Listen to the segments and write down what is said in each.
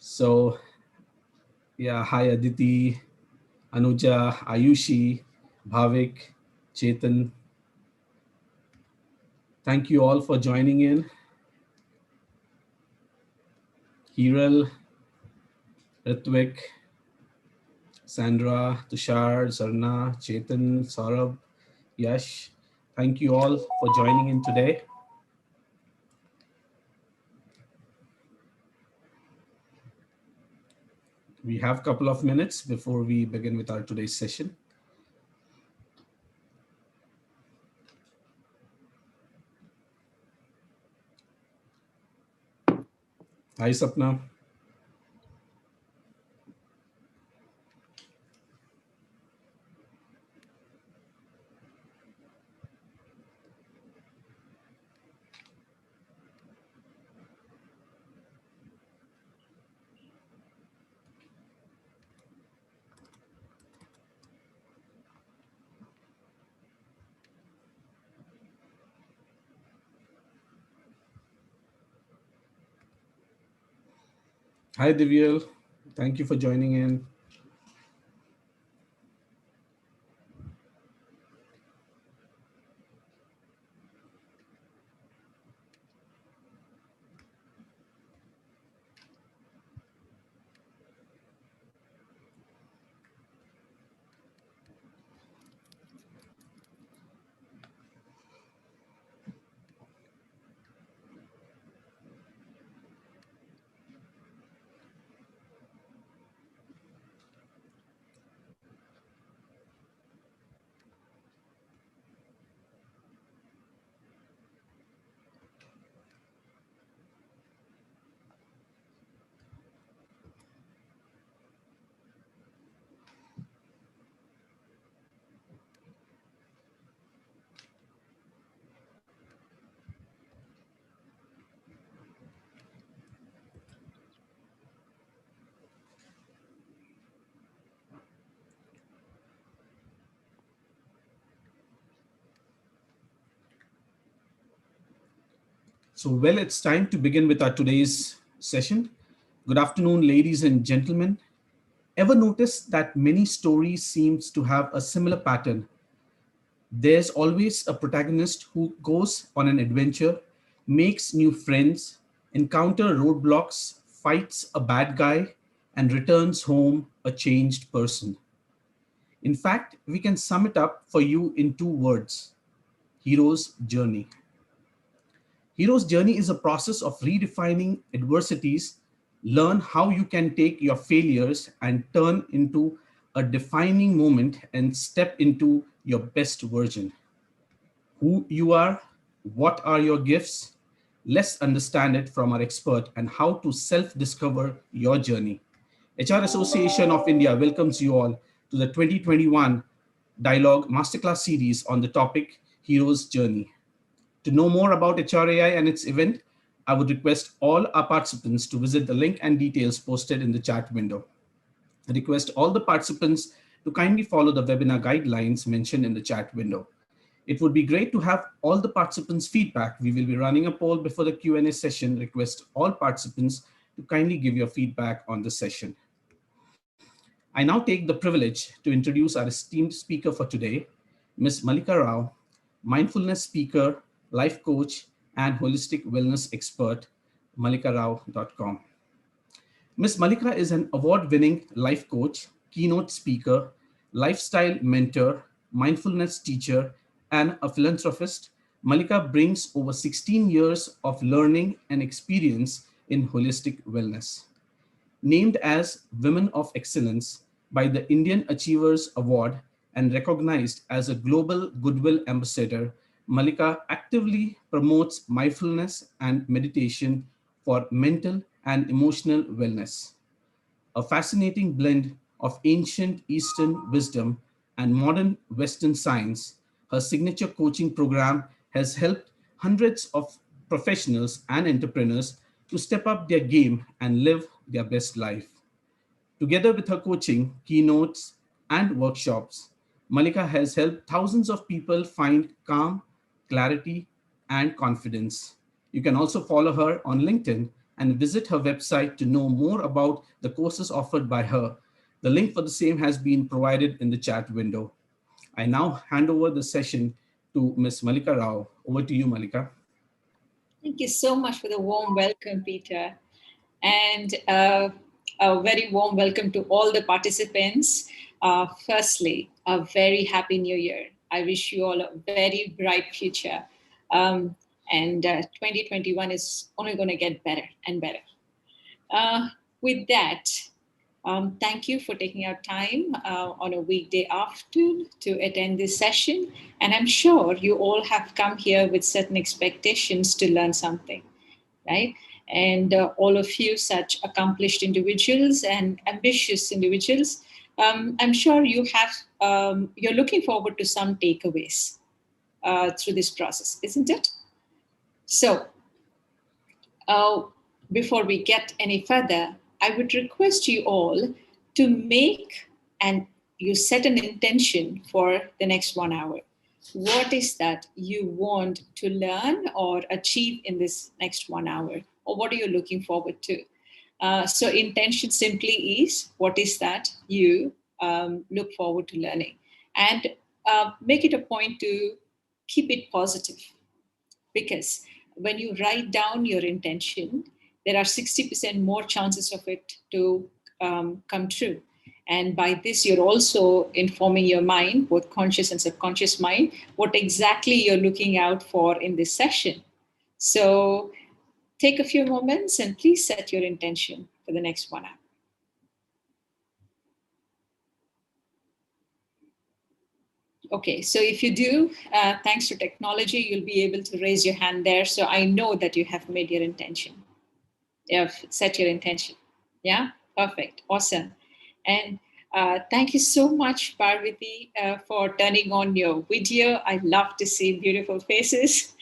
So, yeah, hi Aditi, Anuja, Ayushi, Bhavik, Chetan. Thank you all for joining in. Hiral, Ritvik, Sandra, Tushar, Sarna, Chetan, Saurabh, Yash. Thank you all for joining in today. We have a couple of minutes before we begin with our today's session. Hi, Sapna. Hi, Divyal. Thank you for joining in. So, well, it's time to begin with our today's session. Good afternoon, ladies and gentlemen. Ever notice that many stories seems to have a similar pattern? There's always a protagonist who goes on an adventure, makes new friends, encounter roadblocks, fights a bad guy, and returns home a changed person. In fact, we can sum it up for you in two words: hero's journey. Hero's journey is a process of redefining adversities, learn how you can take your failures and turn into a defining moment and step into your best version. Who you are, what are your gifts? Let's understand it from our expert and how to self-discover your journey. HR Association of India welcomes you all to the 2021 Dialogue Masterclass series on the topic Hero's Journey. To know more about HRAI and its event, I would request all our participants to visit the link and details posted in the chat window. I request all the participants to kindly follow the webinar guidelines mentioned in the chat window. It would be great to have all the participants' feedback. We will be running a poll before the Q&A session. Request all participants to kindly give your feedback on the session. I now take the privilege to introduce our esteemed speaker for today, Ms. Malika Rao, mindfulness speaker, life coach, and holistic wellness expert, malikarao.com. Ms. Malika is an award-winning life coach, keynote speaker, lifestyle mentor, mindfulness teacher, and a philanthropist. Malika brings over 16 years of learning and experience in holistic wellness. Named as Women of Excellence by the Indian Achievers Award and recognized as a global goodwill ambassador, Malika actively promotes mindfulness and meditation for mental and emotional wellness. A fascinating blend of ancient Eastern wisdom and modern Western science, her signature coaching program has helped hundreds of professionals and entrepreneurs to step up their game and live their best life. Together with her coaching, keynotes, and workshops, Malika has helped thousands of people find calm, clarity, and confidence. You can also follow her on LinkedIn and visit her website to know more about the courses offered by her. The link for the same has been provided in the chat window. I now hand over the session to Ms. Malika Rao. Over to you, Malika. Thank you so much for the warm welcome, Peter. And a very warm welcome to all the participants. Firstly, a very happy new year. I wish you all a very bright future. Um, and 2021 is only going to get better and better. Uh, with that, thank you for taking out time on a weekday afternoon to attend this session. And I'm sure you all have come here with certain expectations to learn something, right? And all of you, such accomplished individuals and ambitious individuals, I'm sure you're looking forward to some takeaways through this process, isn't it? So uh, before we get any further, I would request you all to make and you set an intention for the next 1 hour. What is that you want to learn or achieve in this next 1 hour? Or what are you looking forward to? So, intention simply is what is that you look forward to learning? And make it a point to keep it positive, because when you write down your intention, there are 60% more chances of it to come true. And by this, you're also informing your mind, both conscious and subconscious mind, what exactly you're looking out for in this session. So take a few moments and please set your intention for the next 1 hour. Okay, so if you do, thanks to technology, you'll be able to raise your hand there. So I know that you have made your intention. You have set your intention. Yeah, perfect, awesome. And thank you so much, Parvati, for turning on your video. I love to see beautiful faces.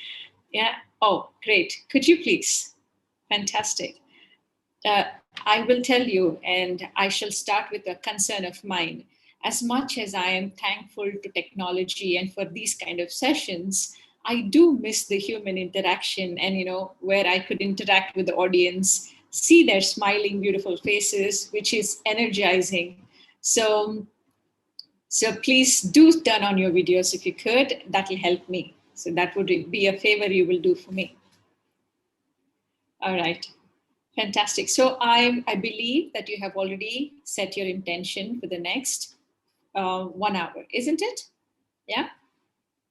Yeah, oh, great. Could you please? Fantastic. I will tell you, and I shall start with a concern of mine. As much as I am thankful to technology and for these kind of sessions, I do miss the human interaction and, where I could interact with the audience, see their smiling, beautiful faces, which is energizing. So, so please do turn on your videos if you could. That will help me. So that would be a favor you will do for me. All right. Fantastic. So I believe that you have already set your intention for the next 1 hour, isn't it? Yeah?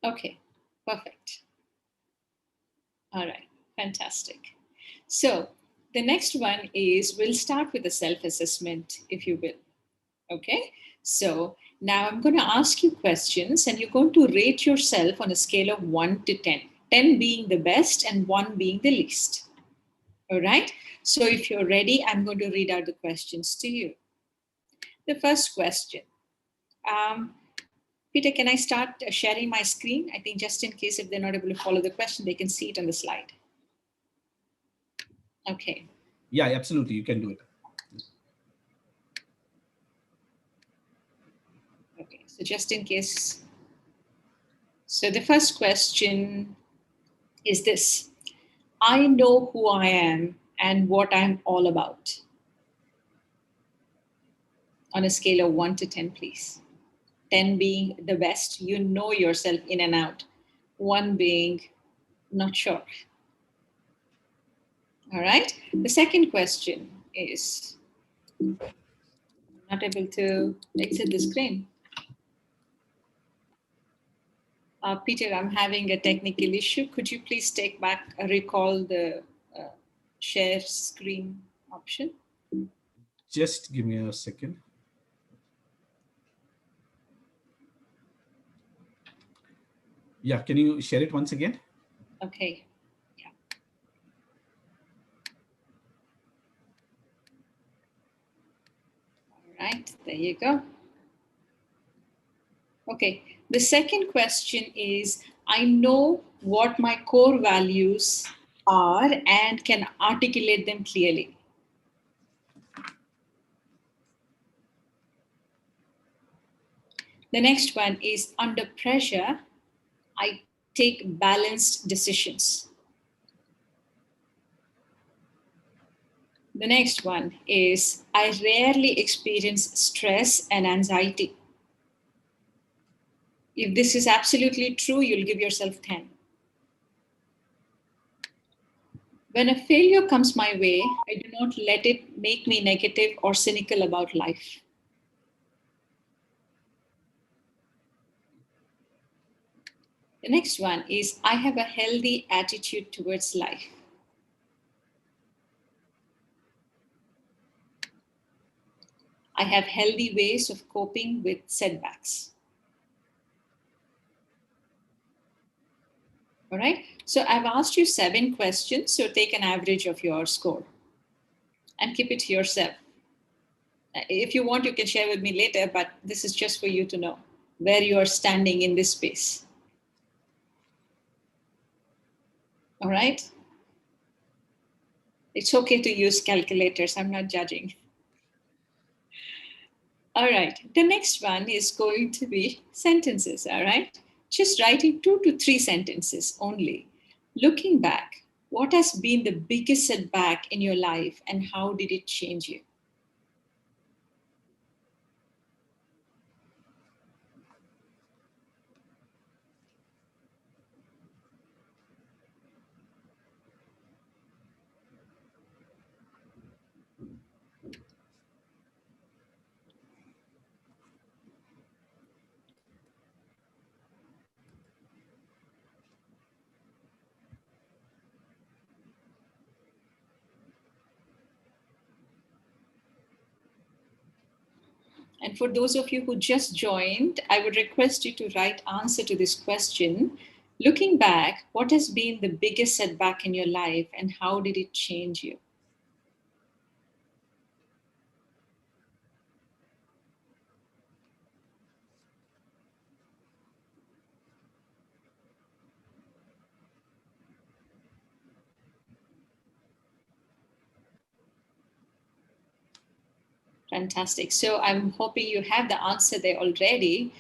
Okay, perfect. All right, fantastic. So the next one is we'll start with a self-assessment, if you will. Okay, so now I'm going to ask you questions and you're going to rate yourself on a scale of 1 to 10, 10 being the best and 1 being the least. All right. So if you're ready, I'm going to read out the questions to you. The first question. Peter, can I start sharing my screen? I think just in case if they're not able to follow the question, they can see it on the slide. Okay. Yeah, absolutely. You can do it. Okay. So just in case. So the first question is this. I know who I am and what I'm all about. On a scale of 1 to 10, please. 10 being the best, you know yourself in and out. 1 being not sure. All right. The second question is not able to exit the screen. Peter, I'm having a technical issue. Could you please take back, recall the share screen option? Just give me a second. Yeah, can you share it once again? Okay. Yeah. All right, there you go. Okay, the second question is, I know what my core values are and can articulate them clearly. The next one is, under pressure, I take balanced decisions. The next one is, I rarely experience stress and anxiety. If this is absolutely true, you'll give yourself 10. When a failure comes my way, I do not let it make me negative or cynical about life. The next one is, I have a healthy attitude towards life. I have healthy ways of coping with setbacks. All right. So I've asked you 7 questions. So take an average of your score and keep it to yourself. If you want, you can share with me later, but this is just for you to know where you are standing in this space. All right. It's okay to use calculators. I'm not judging. All right. The next one is going to be sentences. All right. Just writing 2 to 3 sentences only. Looking back, what has been the biggest setback in your life and how did it change you? And for those of you who just joined, I would request you to write answer to this question. Looking back, what has been the biggest setback in your life and how did it change you? Fantastic. So I'm hoping you have the answer there already.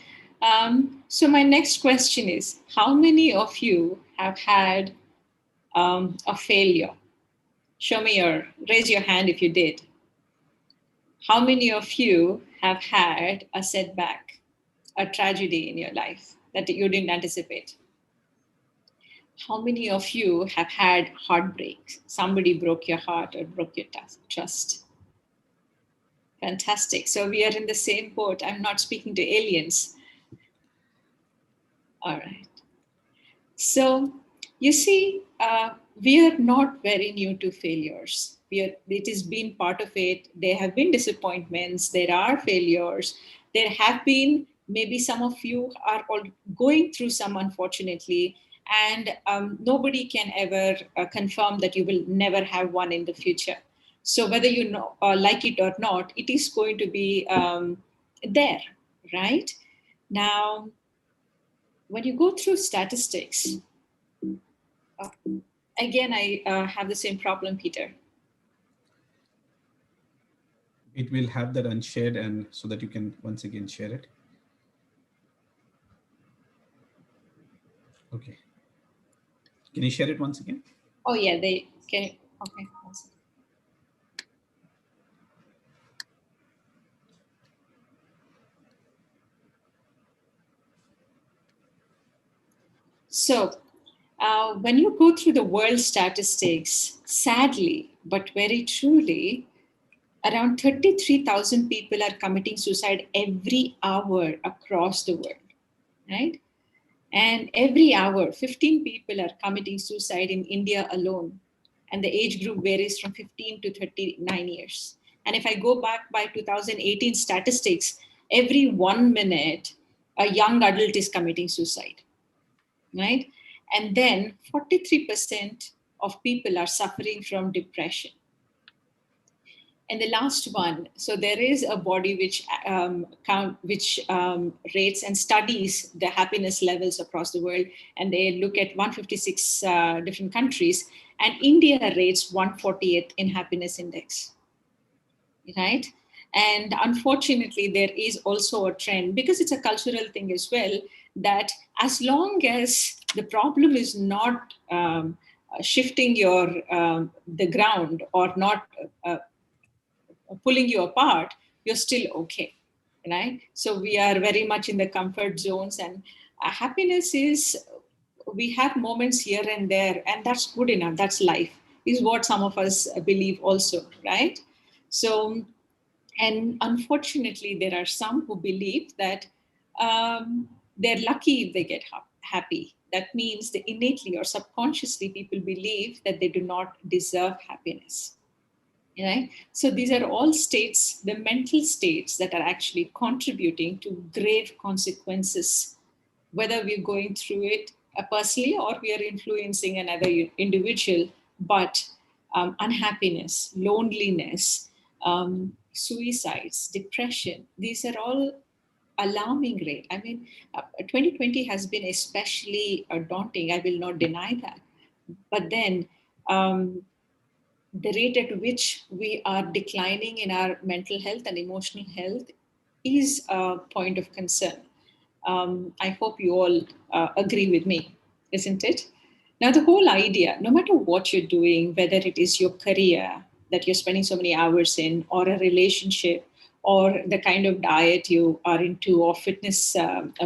So my next question is, how many of you have had a failure? Raise your hand if you did. How many of you have had a setback, a tragedy in your life that you didn't anticipate? How many of you have had heartbreak? Somebody broke your heart or broke your trust. Fantastic. So we are in the same boat. I'm not speaking to aliens. All right. So you see, we are not very new to failures. It has been part of it. There have been disappointments. There are failures. There have been, maybe some of you are all going through some, unfortunately, and nobody can ever confirm that you will never have one in the future. So whether you know like it or not, it is going to be there, right? Now, when you go through statistics, uh, again, I have the same problem, Peter. It will have that unshared and so that you can once again share it. Okay. Can you share it once again? Oh yeah, they can. Okay. So when you go through the world statistics, sadly, but very truly, around 33,000 people are committing suicide every hour across the world, right? And every hour, 15 people are committing suicide in India alone. And the age group varies from 15 to 39 years. And if I go back by 2018 statistics, every 1 minute, a young adult is committing suicide, right? And then 43% of people are suffering from depression. And the last one, so there is a body which rates and studies the happiness levels across the world, and they look at 156 different countries, and India rates 148th in happiness index, right? And unfortunately, there is also a trend, because it's a cultural thing as well, that as long as the problem is not shifting your the ground or not uh, pulling you apart, you're still okay, right? So we are very much in the comfort zones, and happiness is, we have moments here and there, and that's good enough. That's life, is what some of us believe also, right? So, and unfortunately, there are some who believe that they're lucky if they get happy. That means that innately or subconsciously, people believe that they do not deserve happiness. Right? So these are all states, the mental states that are actually contributing to grave consequences, whether we're going through it personally or we are influencing another individual. But unhappiness, loneliness, suicides, depression, these are all alarming rate. I mean, 2020 has been especially daunting. I will not deny that. But then um, the rate at which we are declining in our mental health and emotional health is a point of concern. I hope you all agree with me, isn't it? Now, the whole idea, no matter what you're doing, whether it is your career that you're spending so many hours in, or a relationship, or the kind of diet you are into, or fitness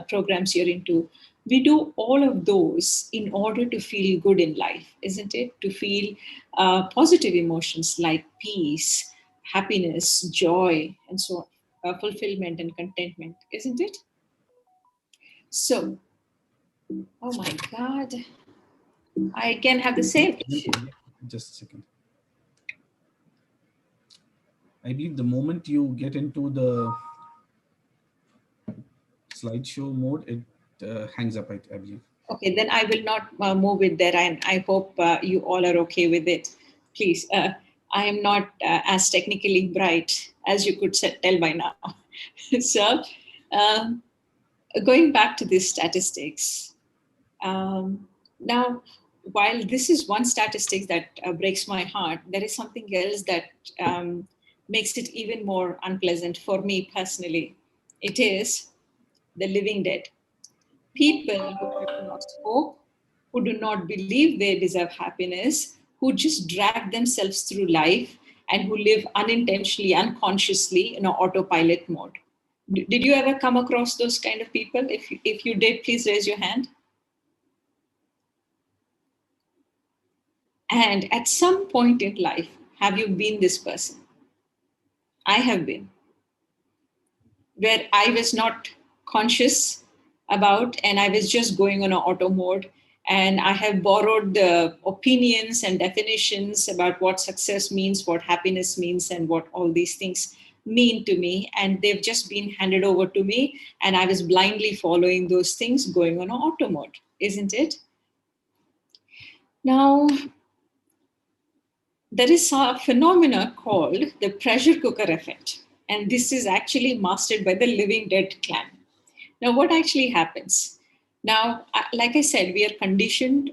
programs you're into, we do all of those in order to feel good in life, isn't it? To feel positive emotions like peace, happiness, joy, and so on, fulfillment and contentment, isn't it? So, oh my God, I can have the same issue. Just a second. I believe the moment you get into the slideshow mode, it hangs up, I believe. Okay, then I will not move it there, and I hope you all are okay with it. Please, I am not as technically bright as you could tell by now. So, um, going back to these statistics, now, while this is one statistic that breaks my heart, there is something else that um, makes it even more unpleasant for me personally. It is the living dead. People who have lost hope, who do not believe they deserve happiness, who just drag themselves through life, and who live unintentionally, unconsciously in an autopilot mode. Did you ever come across those kind of people? If you did, please raise your hand. And at some point in life, have you been this person? I have been, where I was not conscious about, and I was just going on an auto mode. And I have borrowed the opinions and definitions about what success means, what happiness means, and what all these things mean to me. And they've just been handed over to me. And I was blindly following those things, going on an auto mode, isn't it? Now, there is a phenomena called the pressure cooker effect. And this is actually mastered by the living dead clan. Now, what actually happens? Now, like I said, we are conditioned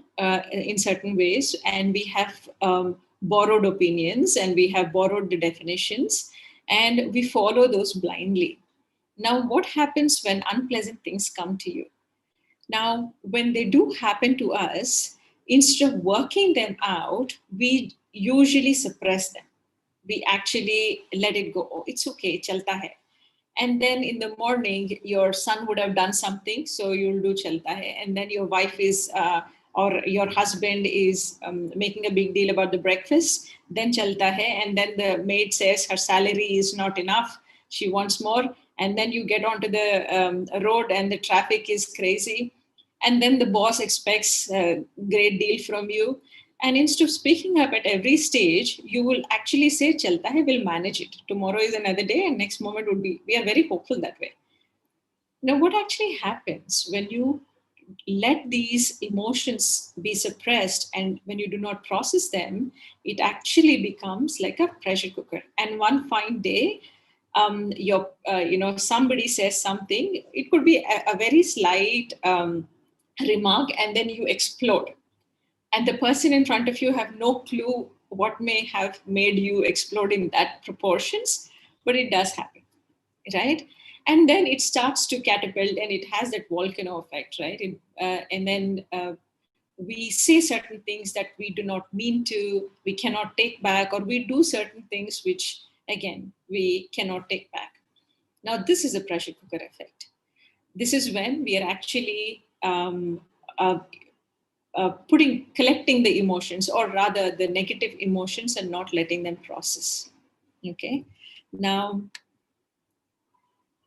in certain ways, and we have borrowed opinions, and we have borrowed the definitions, and we follow those blindly. Now, what happens when unpleasant things come to you? Now, when they do happen to us, instead of working them out, we usually suppress them. We actually let it go. Oh, it's okay, chalta hai. And then in the morning, your son would have done something, so you'll do chalta hai. And then your wife is, or your husband is making a big deal about the breakfast, then chalta hai. And then the maid says her salary is not enough, she wants more. And then you get onto the road and the traffic is crazy. And then the boss expects a great deal from you. And instead of speaking up at every stage, you will actually say, Chalta hai, we'll manage it. Tomorrow is another day, and next moment would be, we are very hopeful that way. Now, what actually happens when you let these emotions be suppressed and when you do not process them, it actually becomes like a pressure cooker. And one fine day, somebody says something, it could be a very slight remark, and then you explode, and the person in front of you have no clue what may have made you explode in that proportions, but it does happen, right? And then it starts to catapult, and it has that volcano effect, right? And then we say certain things that we do not mean to, we cannot take back, or we do certain things which, again, we cannot take back. Now, this is a pressure cooker effect. This is when we are actually uh, collecting the emotions, or rather the negative emotions, and not letting them process. Okay. Now,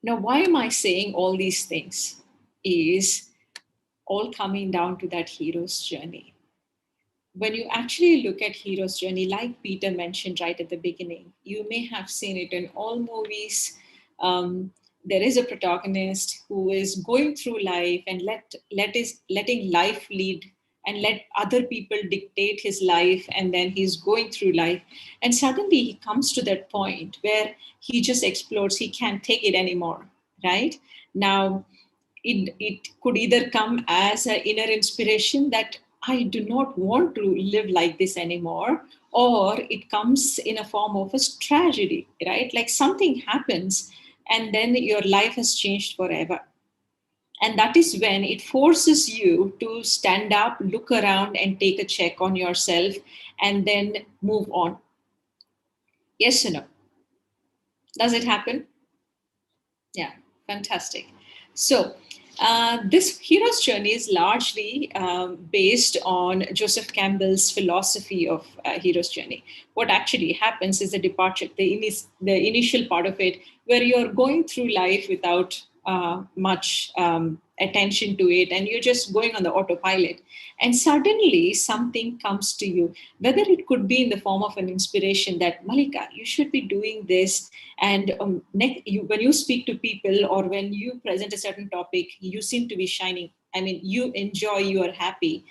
why am I saying all these things? Is all coming down to that hero's journey. When you actually look at hero's journey, like Peter mentioned right at the beginning, you may have seen it in all movies. There is a protagonist who is going through life and letting life lead, and let other people dictate his life, and then he's going through life, and suddenly he comes to that point where he just explodes. He can't take it anymore, right? Now, it could either come as an inner inspiration that I do not want to live like this anymore, or it comes in a form of a tragedy, right? Like something happens and then your life has changed forever. And that is when it forces you to stand up, look around, and take a check on yourself, and then move on. Yes or no? Does it happen? Yeah, fantastic. So, this hero's journey is largely based on Joseph Campbell's philosophy of hero's journey. What actually happens is the departure, the initial part of it, where you're going through life without much attention to it, and you're just going on the autopilot. And suddenly something comes to you, whether it could be in the form of an inspiration that, Malika, you should be doing this. And when you speak to people, or when you present a certain topic, you seem to be shining. I mean, you enjoy, you are happy.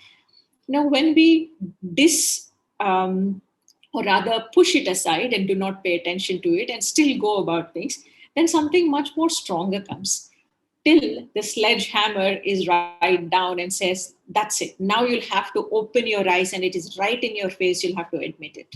Now, when we dis or rather push it aside and do not pay attention to it and still go about things, then something much more stronger comes, till the sledgehammer is right down and says, that's it. Now you'll have to open your eyes, and it is right in your face. You'll have to admit it.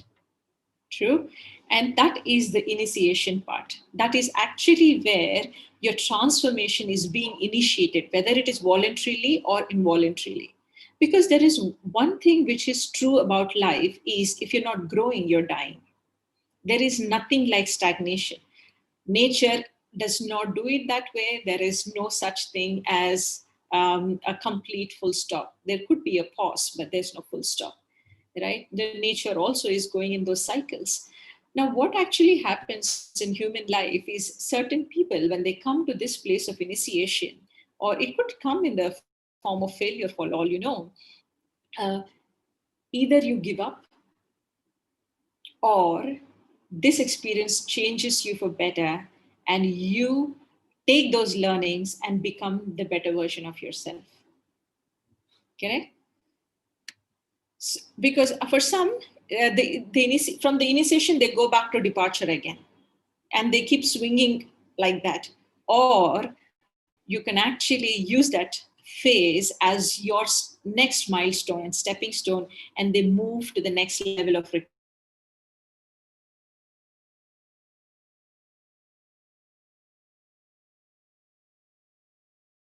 True. And that is the initiation part. That is actually where your transformation is being initiated, whether it is voluntarily or involuntarily. Because there is one thing which is true about life is, if you're not growing, you're dying. There is nothing like stagnation. Nature does not do it that way. There is no such thing as a complete full stop. There could be a pause, but there's no full stop, right? The nature also is going in those cycles. Now, what actually happens in human life is, certain people, when they come to this place of initiation, or it could come in the form of failure for all you know, uh, either you give up, or this experience changes you for better, and you take those learnings and become the better version of yourself. Correct? Because for some, from the initiation, they go back to departure again, and they keep swinging like that. Or you can actually use that phase as your next milestone and stepping stone, and they move to the next level of recovery. And then you become the better version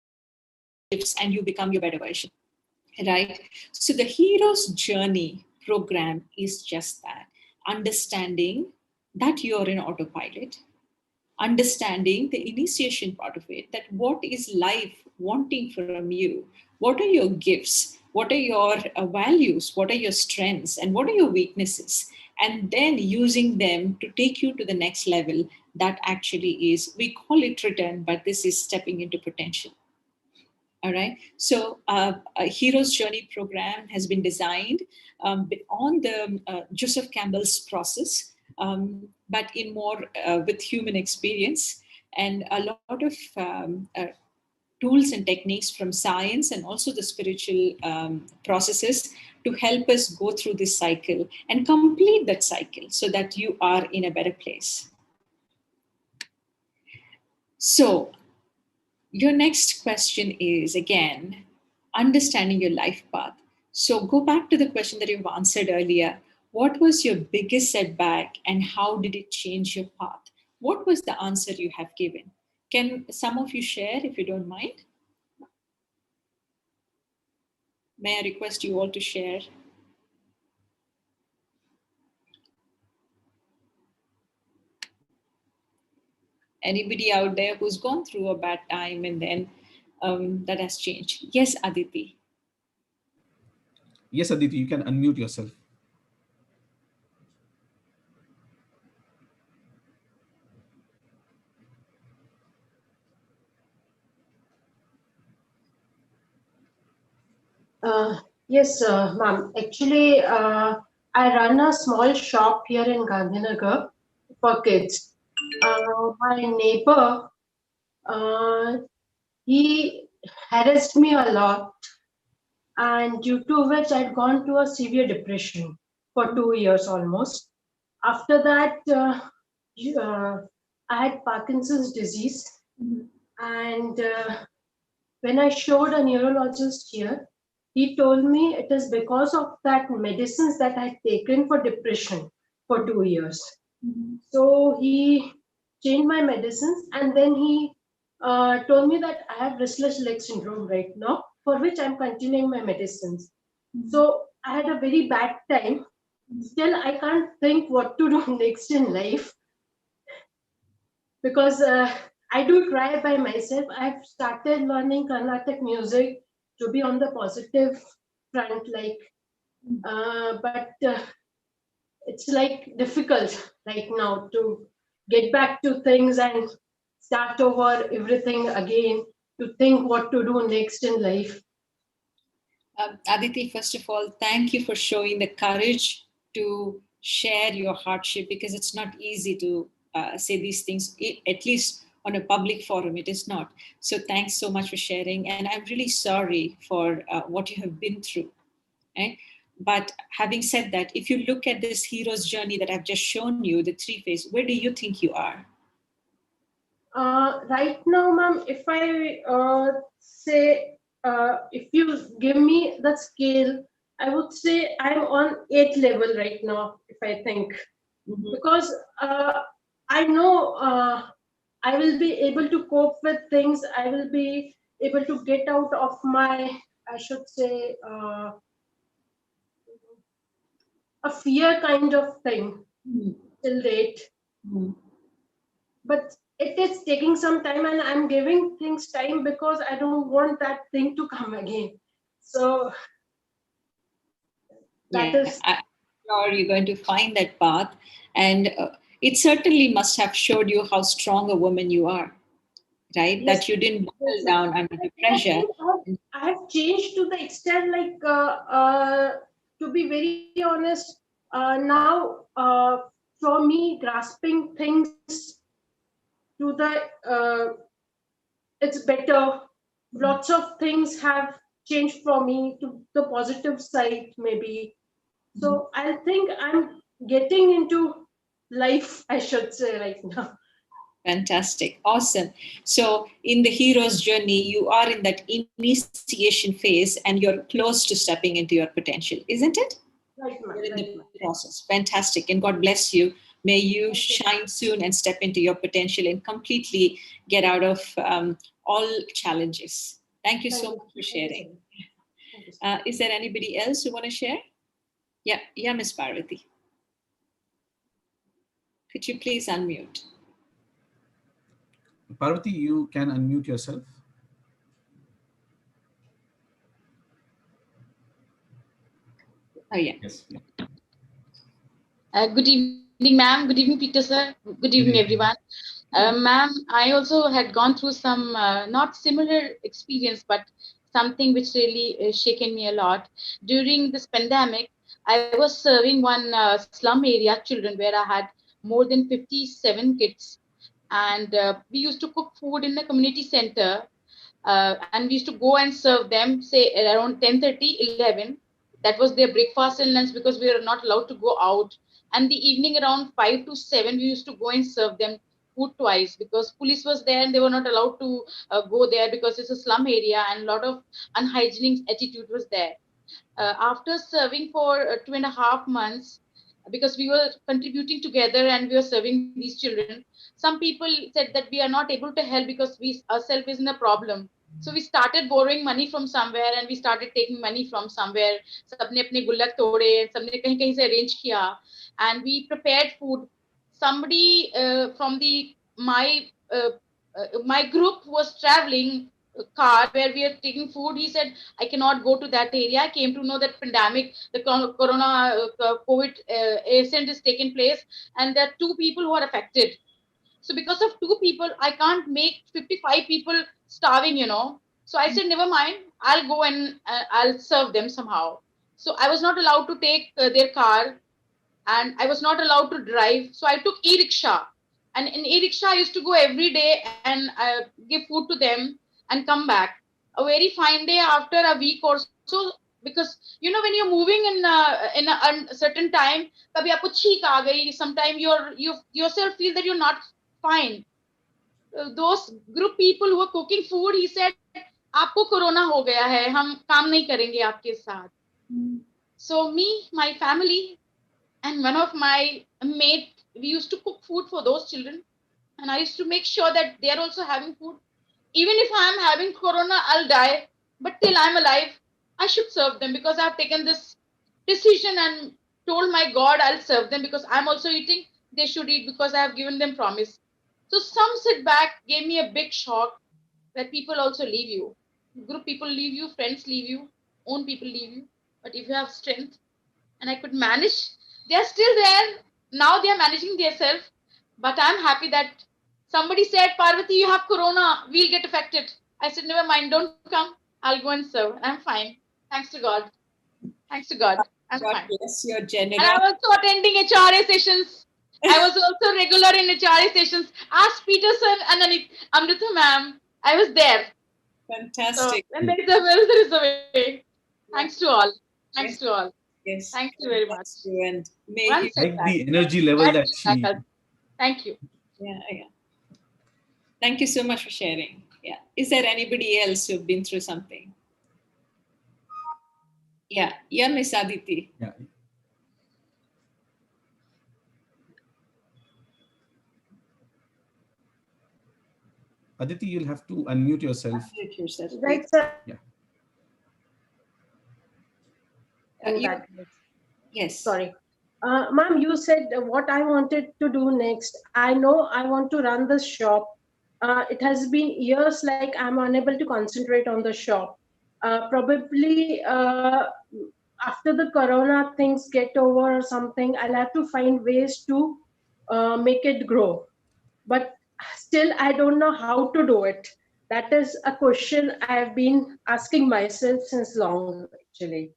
of yourself. Shifts, and you become your better version. Right? So the hero's journey program is just that, understanding that you're in autopilot, understanding the initiation part of it, that what is life wanting from you, what are your gifts, what are your values, what are your strengths, and what are your weaknesses, and then using them to take you to the next level. That actually is, we call it return, but this is stepping into potential. All right. So, a Hero's Journey program has been designed on the Joseph Campbell's process, but in more with human experience, and a lot of tools and techniques from science, and also the spiritual processes, to help us go through this cycle and complete that cycle, so that you are in a better place. So, your next question is, again, understanding your life path. So go back to the question that you've answered earlier. What was your biggest setback, and how did it change your path? What was the answer you have given? Can some of you share, if you don't mind? May I request you all to share? Anybody out there who's gone through a bad time and then that has changed? Yes, Aditi. Yes, Aditi, you can unmute yourself. Yes, ma'am. Actually, I run a small shop here in Gandhinagar for kids. My neighbor, uh, he harassed me a lot, and due to which I'd gone to a severe depression for 2 years almost. After that, I had Parkinson's disease, and when I showed a neurologist here, he told me it is because of that medicines that I had taken for depression for 2 years. So he changed my medicines, and then he told me that I have restless leg syndrome right now, for which I'm continuing my medicines. So I had a very bad time. Still, I can't think what to do next in life because I do try by myself. I've started learning Carnatic music to be on the positive front, but it's like difficult right now to get back to things and start over everything again to think what to do next in life. Aditi, first of all, thank you for showing the courage to share your hardship, because it's not easy to say these things, at least on a public forum, it is not. So thanks so much for sharing. And I'm really sorry for what you have been through. Right? But having said that, if you look at this hero's journey that I've just shown you, the three phase, where do you think you are? Right now, ma'am, if I say, if you give me the scale, I would say I'm on 8th level right now, if I think. Because I know I will be able to cope with things, I will be able to get out of my, I should say, a fear kind of thing Mm. till date. Mm. But it is taking some time, and I'm giving things time because I don't want that thing to come again. So that Yeah, is, I'm sure you're going to find that path. And it certainly must have showed you how strong a woman you are, right? yes, That you didn't buckle yes, ma'am. down under the I pressure. think I have changed to the extent, to be very honest, now for me, grasping things to the, it's better. Lots of things have changed for me to the positive side, maybe. So I think I'm getting into life, I should say, right now. Fantastic. Awesome. So, in the hero's journey, you are in that initiation phase and you're close to stepping into your potential, isn't it? Right, You're ma'am. in the Right, ma'am. process. Fantastic. And God bless you. May you Thank you. shine soon and step into your potential and completely get out of all challenges. Thank you Thank so you. much for Thank you so sharing. much. Thank you so Is there anybody else who want to share? Yeah, yeah, Miss Parvati. Could you please unmute? Parvati, you can unmute yourself. Oh, yeah. Yes. Yeah. Good evening, ma'am. Good evening, Peter, sir. Good evening, Good everyone. evening. Ma'am, I also had gone through some not similar experience, but something which really shaken me a lot. During this pandemic, I was serving one slum area children where I had more than 57 kids. And we used to cook food in the community center, and we used to go and serve them, say around 10:30, 11. That was their breakfast and lunch because we were not allowed to go out. And the evening around 5 to 7, we used to go and serve them food twice because police was there and they were not allowed to go there because it's a slum area and a lot of unhygienic attitude was there. After serving for 2.5 months, because we were contributing together and we were serving these children, some people said that we are not able to help because we ourselves is in a problem. So we started borrowing money from somewhere and we started taking money from somewhere. सबने अपने गुल्लक तोड़े, सबने कहीं कहीं से arrange किया, and we prepared food. Somebody from the my group was traveling car where we are taking food. He said, I cannot go to that area. I came to know that pandemic, the corona COVID ascent is taking place, and there are 2 people who are affected. So because of 2 people, I can't make 55 people starving, So I said, never mind, I'll go and I'll serve them somehow. So I was not allowed to take their car, and I was not allowed to drive. So I took e-rickshaw. And in e-rickshaw, I used to go every day and give food to them and come back. A very fine day after a week or so, because when you're moving in a certain time, kabhi aapko cheek aa gayi, sometime you yourself feel that you're not fine. Those group people who were cooking food, he said, आपको corona हो गया है, हम काम नहीं करेंगे आपके साथ. So me, my family, and one of my mate, we used to cook food for those children, and I used to make sure that they are also having food. Even if I am having corona, I'll die, but till I'm alive, I should serve them, because I've taken this decision and told my God I'll serve them, because I'm also eating. They should eat because I have given them promise. So some setback gave me a big shock, that people also leave you. Group people leave you, friends leave you, own people leave you. But if you have strength, and I could manage, they are still there. Now they are managing themselves. But I'm happy that somebody said, Parvati, you have corona, we'll get affected. I said, never mind, don't come. I'll go and serve. I'm fine. Thanks to God. Thanks to God. I'm God fine. bless your And I was also attending HRA sessions. I was also regular in HRA sessions. Ask Peterson and Amrita ma'am. I was there. Fantastic. So when there is a will, there is a way. Thanks to all. Thanks to Yes, all. yes. Thank you very much. Bless you, and may One you, Like setback. the energy level That that setback she. Thank you. yeah. Thank you so much for sharing. Yeah. Is there anybody else who've been through something? Yeah, Miss Aditi. Yeah. Aditi, you'll have to unmute yourself. Unmute yourself, Right, please. sir. Yeah. Yes. Sorry. Ma'am, you said what I wanted to do next. I know I want to run the shop. It has been years like I'm unable to concentrate on the shop. Probably after the corona things get over or something, I'll have to find ways to make it grow. But still, I don't know how to do it. That is a question I've been asking myself since long, actually.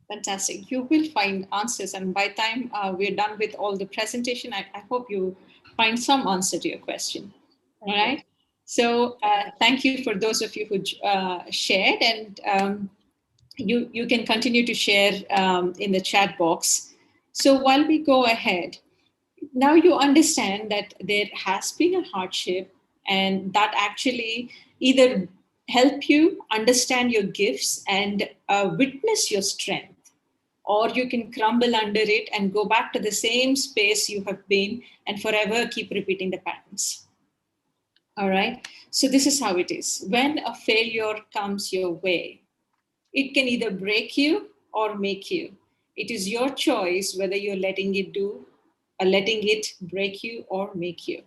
Fantastic. You will find answers. And by the time we're done with all the presentation, I hope you find some answer to your question. All right. So thank you for those of you who shared. And you can continue to share in the chat box. So while we go ahead, now you understand that there has been a hardship, and that actually either help you understand your gifts and witness your strength, or you can crumble under it and go back to the same space you have been and forever keep repeating the patterns. All right. So this is how it is. When a failure comes your way, it can either break you or make you. It is your choice whether you're letting it break you or make you.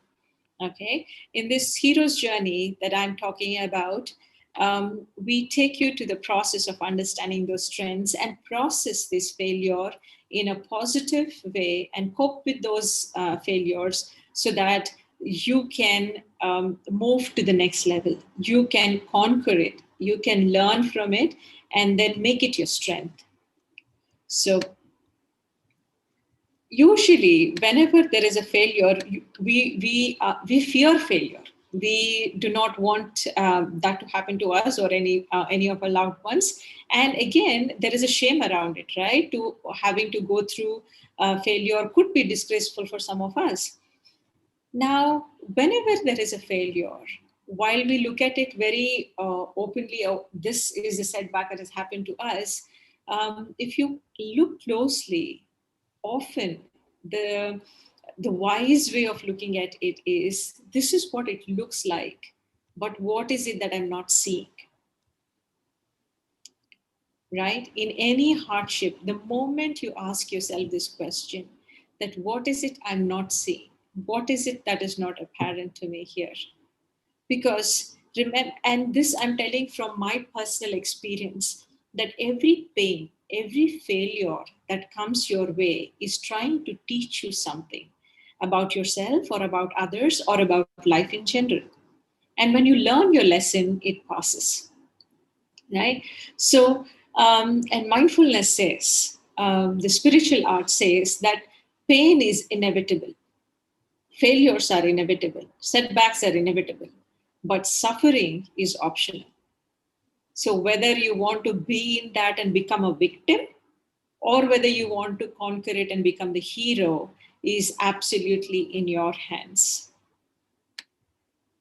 Okay. In this hero's journey that I'm talking about, we take you to the process of understanding those trends and process this failure in a positive way and cope with those failures so that you can move to the next level. You can conquer it, you can learn from it, and then make it your strength. So usually whenever there is a failure, we fear failure. We do not want that to happen to us or any of our loved ones. And again, there is a shame around it, right? To having to go through failure could be disgraceful for some of us. Now, whenever there is a failure, while we look at it very openly, oh, this is a setback that has happened to us. If you look closely, often the wise way of looking at it is, this is what it looks like but what is it that I'm not seeing? Right? In any hardship, the moment you ask yourself this question, that what is it I'm not seeing? What is it that is not apparent to me here? Because remember, and this I'm telling from my personal experience, that every pain, every failure that comes your way is trying to teach you something about yourself or about others or about life in general. And when you learn your lesson, it passes, right? So, and mindfulness says, the spiritual art says that pain is inevitable, failures are inevitable, setbacks are inevitable, but suffering is optional. So, whether you want to be in that and become a victim, or whether you want to conquer it and become the hero, is absolutely in your hands.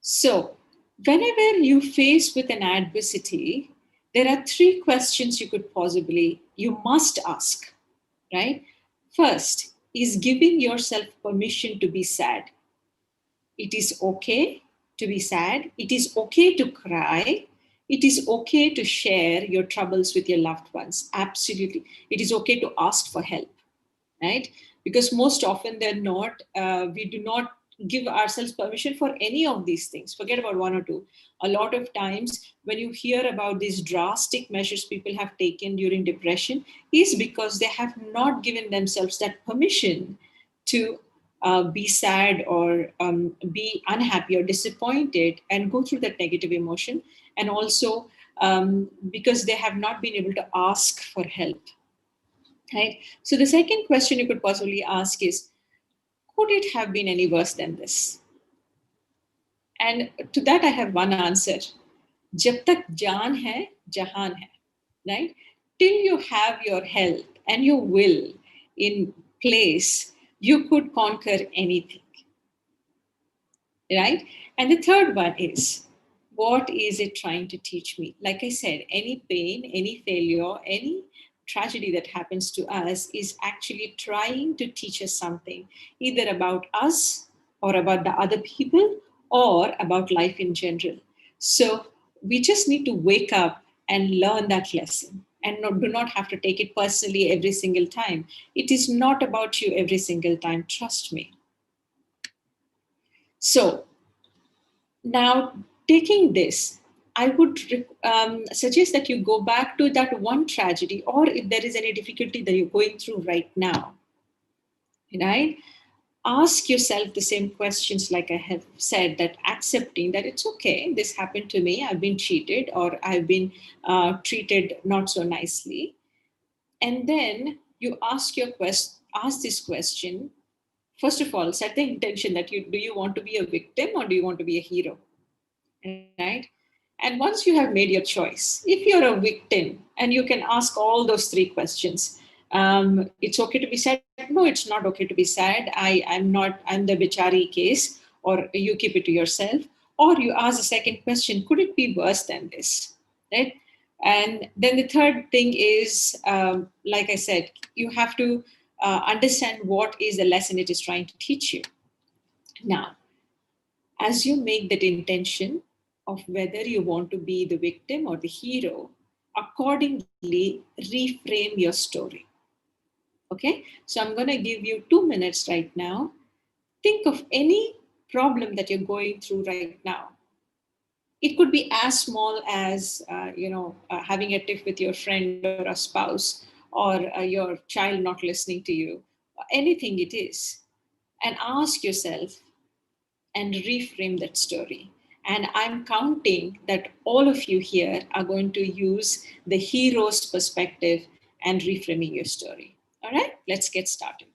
So, whenever you face with an adversity, there are three questions you must ask, right? First is giving yourself permission to be sad. It is okay to be sad. It is okay to cry. It is okay to share your troubles with your loved ones. Absolutely. It is okay to ask for help, right? Because most often they're not, we do not give ourselves permission for any of these things. Forget about one or two. A lot of times when you hear about these drastic measures people have taken during depression is because they have not given themselves that permission to be sad or be unhappy or disappointed and go through that negative emotion, and also because they have not been able to ask for help. Right. So the second question you could possibly ask is, could it have been any worse than this? And to that, I have one answer. Jab tak jaan hai, jahan hai. Right? Till you have your health and your will in place, you could conquer anything. Right? And the third one is, what is it trying to teach me? Like I said, any pain, any failure, any tragedy that happens to us is actually trying to teach us something, either about us or about the other people or about life in general. So we just need to wake up and learn that lesson and do not have to take it personally every single time. It is not about you every single time, trust me. So now, taking this, I would suggest that you go back to that one tragedy, or if there is any difficulty that you're going through right now, right? Ask yourself the same questions, like I have said, that accepting that it's okay, this happened to me, I've been cheated, or I've been treated not so nicely. And then you ask this question. First of all, set the intention that do you want to be a victim or do you want to be a hero? Right? And once you have made your choice, if you're a victim, and you can ask all those three questions, it's okay to be sad. No, it's not okay to be sad. I'm the bichari case, or you keep it to yourself. Or you ask the second question, could it be worse than this? Right? And then the third thing is, like I said, you have to understand what is the lesson it is trying to teach you. Now, as you make that intention of whether you want to be the victim or the hero, accordingly reframe your story. Okay? So I'm going to give you 2 minutes right now. Think of any problem that you're going through right now. It could be as small as having a tiff with your friend or a spouse, or your child not listening to you, anything it is, and ask yourself and reframe that story. And I'm counting that all of you here are going to use the hero's perspective and reframing your story. All right, let's get started.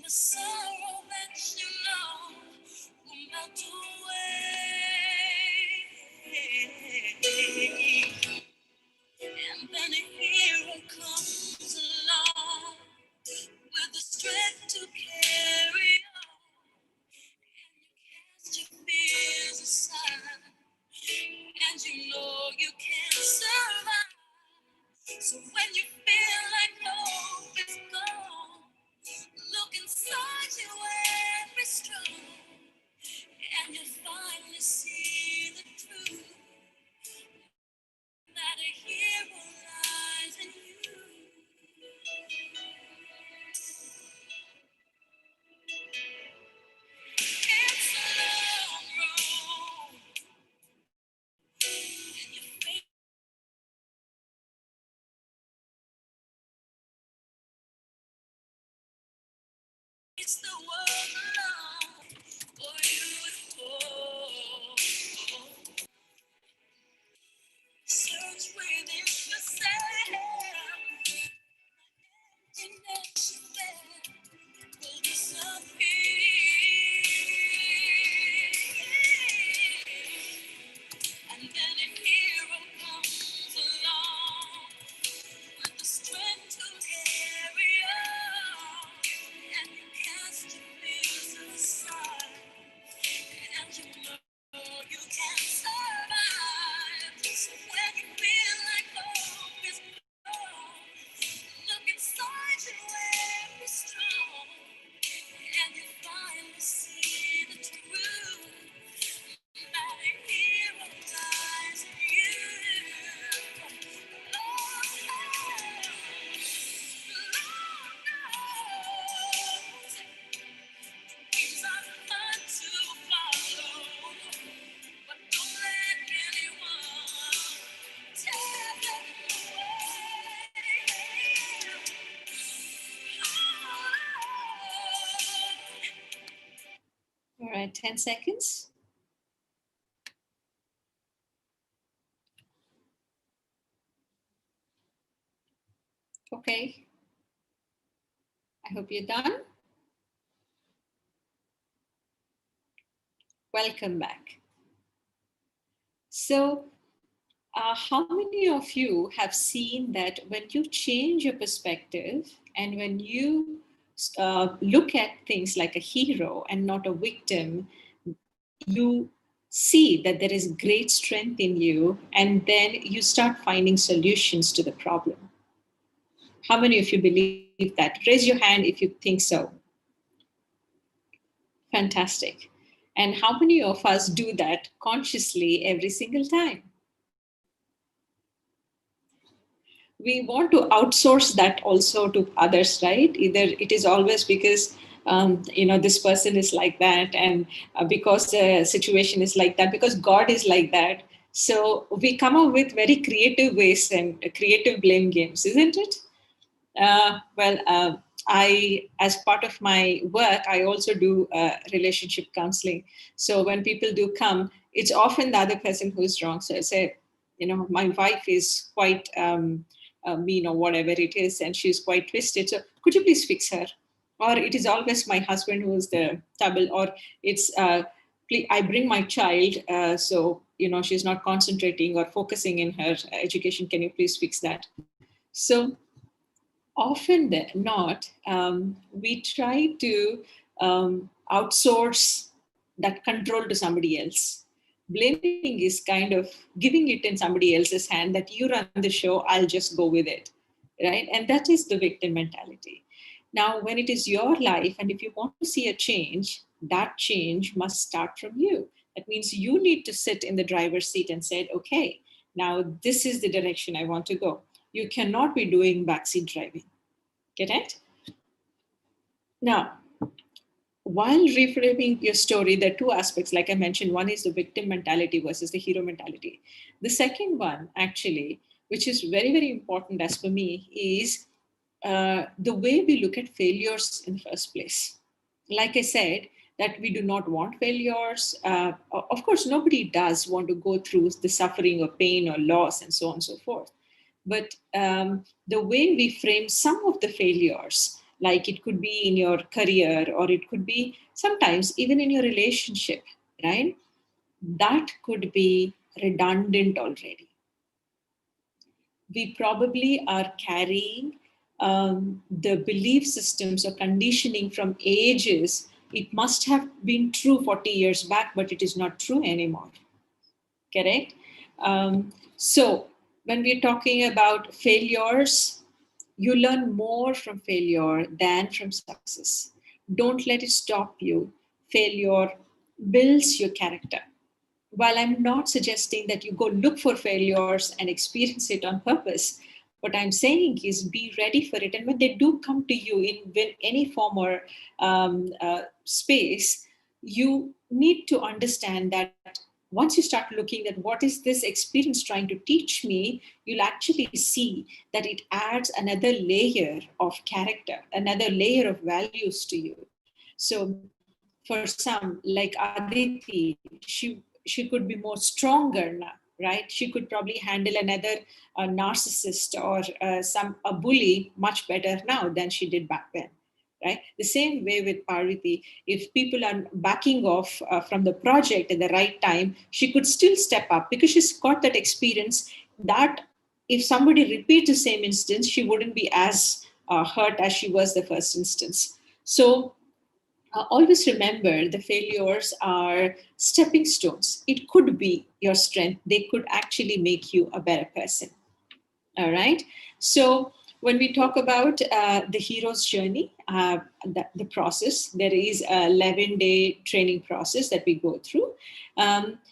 the sorrow that you know will melt away. And then a hero comes along with the strength to carry on. And you cast your fears aside, and you know you can survive. So when you feel like hope is gone, look inside you and be strong, and you'll finally see the truth that a hero lies in you. It's a long road, and you face the world alone, or you would fall. Search within yourself, emptiness you felt will disappear. And then a hero comes along with the strength to carry on. And you cast your fears aside, and you know you can survive. So when you feel like hope is gone, look inside you and be strong, and you finally see the truth. That a hero lies in you. Oh, Lord knows things are hard to follow, but don't let anyone tear them away. All right, 10 seconds. Okay, I hope you're done. Welcome back. So, how many of you have seen that when you change your perspective and when you look at things like a hero and not a victim, you see that there is great strength in you, and then you start finding solutions to the problem? How many of you believe that? Raise your hand if you think so. Fantastic. And how many of us do that consciously every single time? We want to outsource that also to others, right? Either it is always because this person is like that, and because the situation is like that, because God is like that. So we come up with very creative ways and creative blame games, isn't it? As part of my work, I also do relationship counseling. So when people do come, it's often the other person who's wrong. So I say, my wife is quite mean or whatever it is, and she's quite twisted. So could you please fix her? Or it is always my husband who is the trouble. Or it's, I bring my child, so she's not concentrating or focusing in her education. Can you please fix that? So often not, we try to outsource that control to somebody else. Blaming is kind of giving it in somebody else's hand, that you run the show, I'll just go with it, right? And that is the victim mentality. Now, when it is your life, and if you want to see a change, that change must start from you. That means you need to sit in the driver's seat and say, okay, now this is the direction I want to go. You cannot be doing backseat driving. Get it? Now, while reframing your story, there are two aspects. Like I mentioned, one is the victim mentality versus the hero mentality. The second one, actually, which is very, very important as for me, is the way we look at failures in the first place. Like I said, that we do not want failures. Of course, nobody does want to go through the suffering or pain or loss and so on and so forth. But the way we frame some of the failures like it could be in your career, or it could be sometimes even in your relationship, right? That could be redundant already. We probably are carrying the belief systems or conditioning from ages. It must have been true 40 years back, but it is not true anymore. Correct? So, when we're talking about failures, you learn more from failure than from success. Don't let it stop you. Failure builds your character. While I'm not suggesting that you go look for failures and experience it on purpose, what I'm saying is be ready for it. And when they do come to you in any form or space, you need to understand that once you start looking at what is this experience trying to teach me, you'll actually see that it adds another layer of character, another layer of values to you. So for some, like Aditi, she could be more stronger now, right? She could probably handle another narcissist or a bully much better now than she did back then, right? The same way with Parvati, if people are backing off from the project at the right time, she could still step up because she's got that experience that if somebody repeats the same instance, she wouldn't be as hurt as she was the first instance. So always remember the failures are stepping stones. It could be your strength. They could actually make you a better person. All right. So when we talk about the hero's journey, the process, there is a 11-day training process that we go through.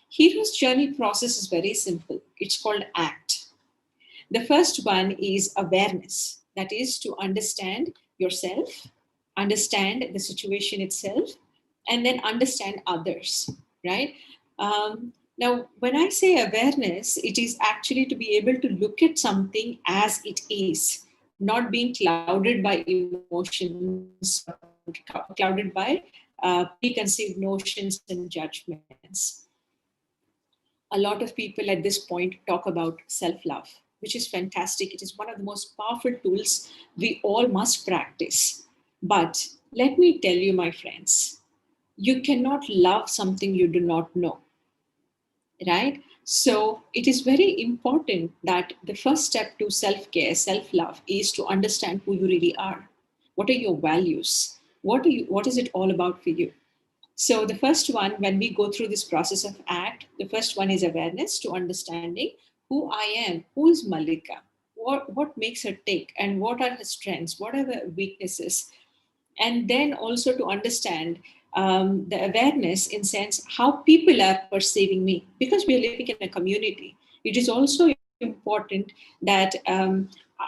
Hero's journey process is very simple. It's called ACT. The first one is awareness, that is to understand yourself, understand the situation itself, and then understand others, right? Now, when I say awareness, it is actually to be able to look at something as it is, not being clouded by emotions or clouded by preconceived notions and judgments. A lot of people at this point talk about self love, which is fantastic. It is one of the most powerful tools we all must practice. But let me tell you, my friends, you cannot love something you do not know, right? So it is very important that the first step to self care, self love, is to understand who you really are. What are your values? What is it all about for you? So the first one, when we go through this process of ACT, the first one is awareness, to understanding who I am, who is Malika, what makes her tick, and what are her strengths, what are her weaknesses, and then also to understand the awareness in sense how people are perceiving me, because we are living in a community. It is also important that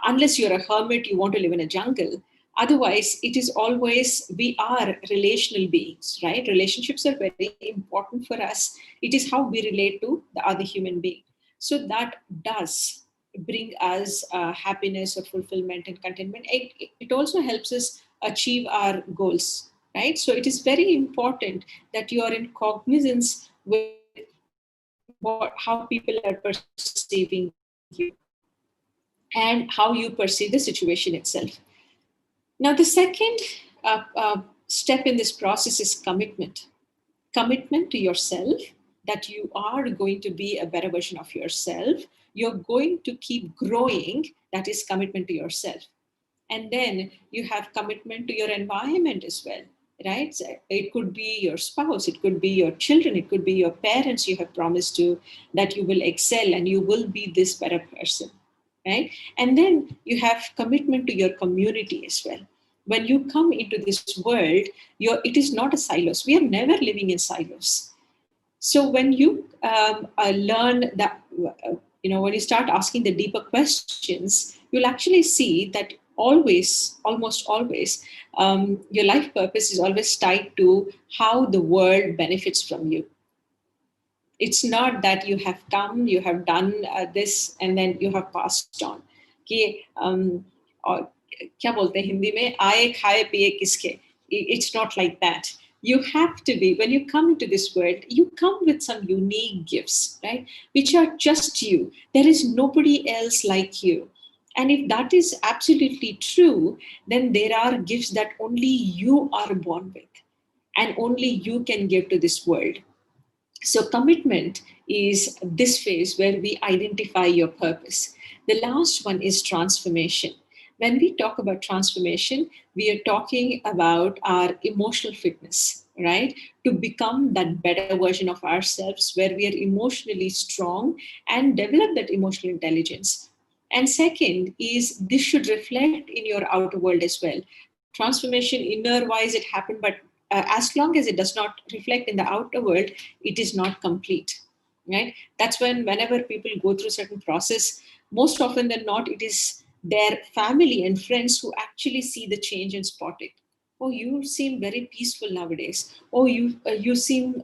unless you're a hermit, you want to live in a jungle. Otherwise, it is always, we are relational beings, right? Relationships are very important for us. It is how we relate to the other human being. So that does bring us happiness or fulfillment and contentment. It also helps us achieve our goals, right? So it is very important that you are in cognizance with how people are perceiving you and how you perceive the situation itself. Now, the second step in this process is commitment. Commitment to yourself, that you are going to be a better version of yourself. You're going to keep growing. That is commitment to yourself. And then you have commitment to your environment as well, right? So it could be your spouse, it could be your children, it could be your parents. You have promised to that you will excel and you will be this better person, right? And then you have commitment to your community as well. When you come into this world, it is not a silos. We are never living in silos. So when you learn that, when you start asking the deeper questions, you'll actually see that always, almost always, your life purpose is always tied to how the world benefits from you. It's not that you have come, you have done this, and then you have passed on. कि और क्या बोलते हैं हिंदी में आए खाए पिए किसके. It's not like that. You have to be, when you come into this world, you come with some unique gifts, right? Which are just you. There is nobody else like you. And if that is absolutely true, then there are gifts that only you are born with and only you can give to this world. So, commitment is this phase where we identify your purpose. The last one is transformation. When we talk about transformation, we are talking about our emotional fitness, right? To become that better version of ourselves where we are emotionally strong and develop that emotional intelligence. And second is this should reflect in your outer world as well. Transformation inner wise it happened, but as long as it does not reflect in the outer world, it is not complete, right? That's when whenever people go through certain process, most often than not, it is their family and friends who actually see the change and spot it. Oh, you seem very peaceful nowadays. Oh, you seem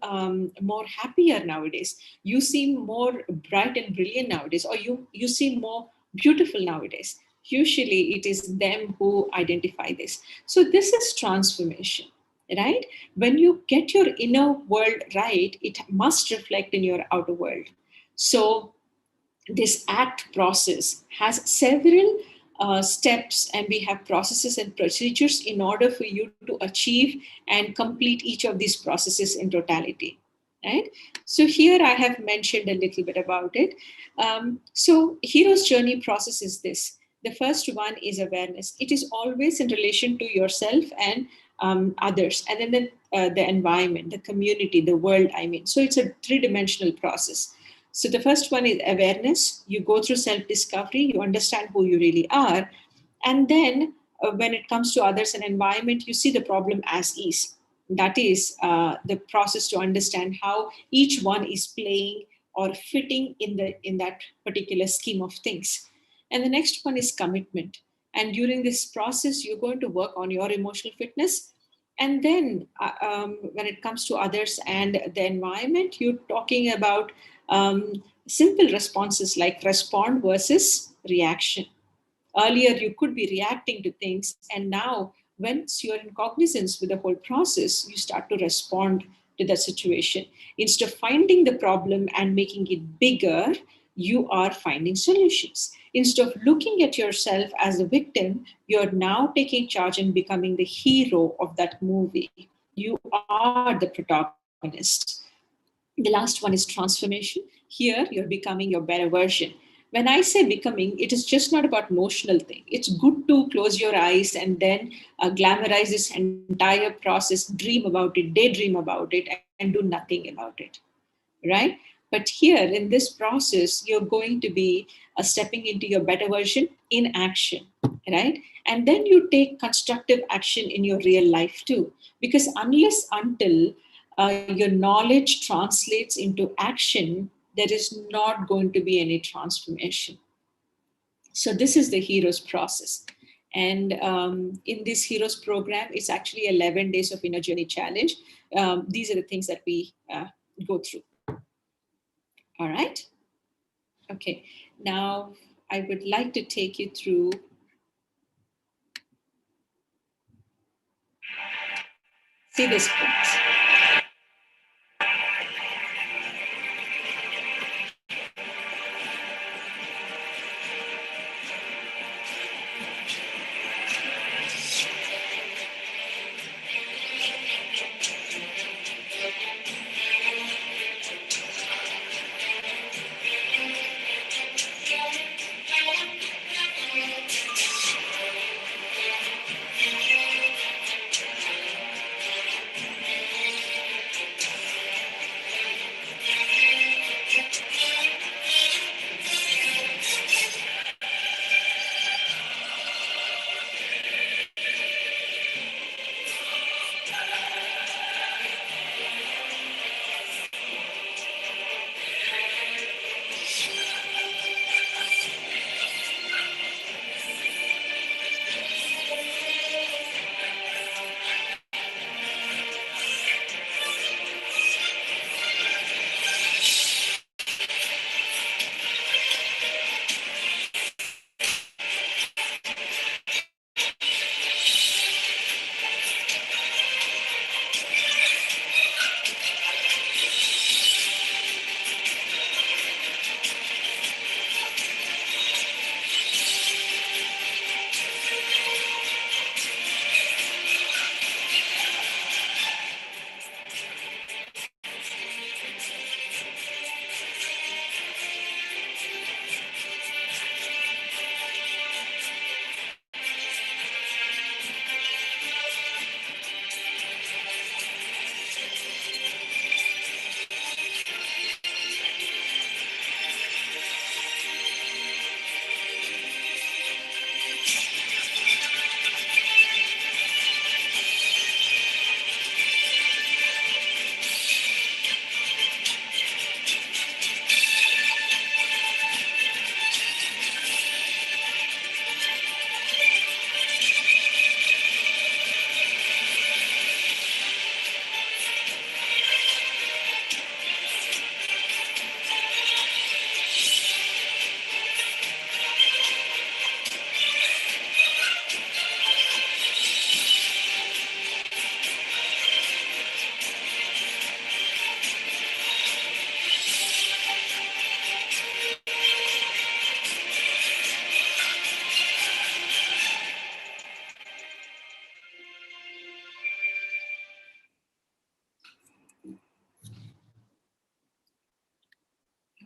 more happier nowadays. You seem more bright and brilliant nowadays. Or you seem more beautiful nowadays. Usually, it is them who identify this. So this is transformation, right? When you get your inner world right, it must reflect in your outer world. So this act process has several steps, and we have processes and procedures in order for you to achieve and complete each of these processes in totality, right? So here I have mentioned a little bit about it. So hero's journey process is this. The first one is awareness. It is always in relation to yourself and others, and then the environment, the community, the world, I mean. So it's a three-dimensional process. So the first one is awareness. You go through self-discovery, you understand who you really are. And then when it comes to others and environment, you see the problem as is. That is the process to understand how each one is playing or fitting in that particular scheme of things. And the next one is commitment. And during this process, you're going to work on your emotional fitness. And then when it comes to others and the environment, you're talking about simple responses like respond versus reaction. Earlier, you could be reacting to things, and now, once you're in cognizance with the whole process, you start to respond to the situation. Instead of finding the problem and making it bigger, you are finding solutions. Instead of looking at yourself as a victim, you're now taking charge and becoming the hero of that movie. You are the protagonist. The last one is transformation. Here, you're becoming your better version. When I say becoming, it is just not about notional thing. It's good to close your eyes and then glamorize this entire process, dream about it, daydream about it, and do nothing about it, right? But here in this process, you're going to be stepping into your better version in action, right? And then you take constructive action in your real life too, because unless until your knowledge translates into action, there is not going to be any transformation. So this is the heroes process. And in this heroes program, it's actually 11 days of inner journey challenge. These are the things that we go through. All right. Okay. Now I would like to take you through see this please.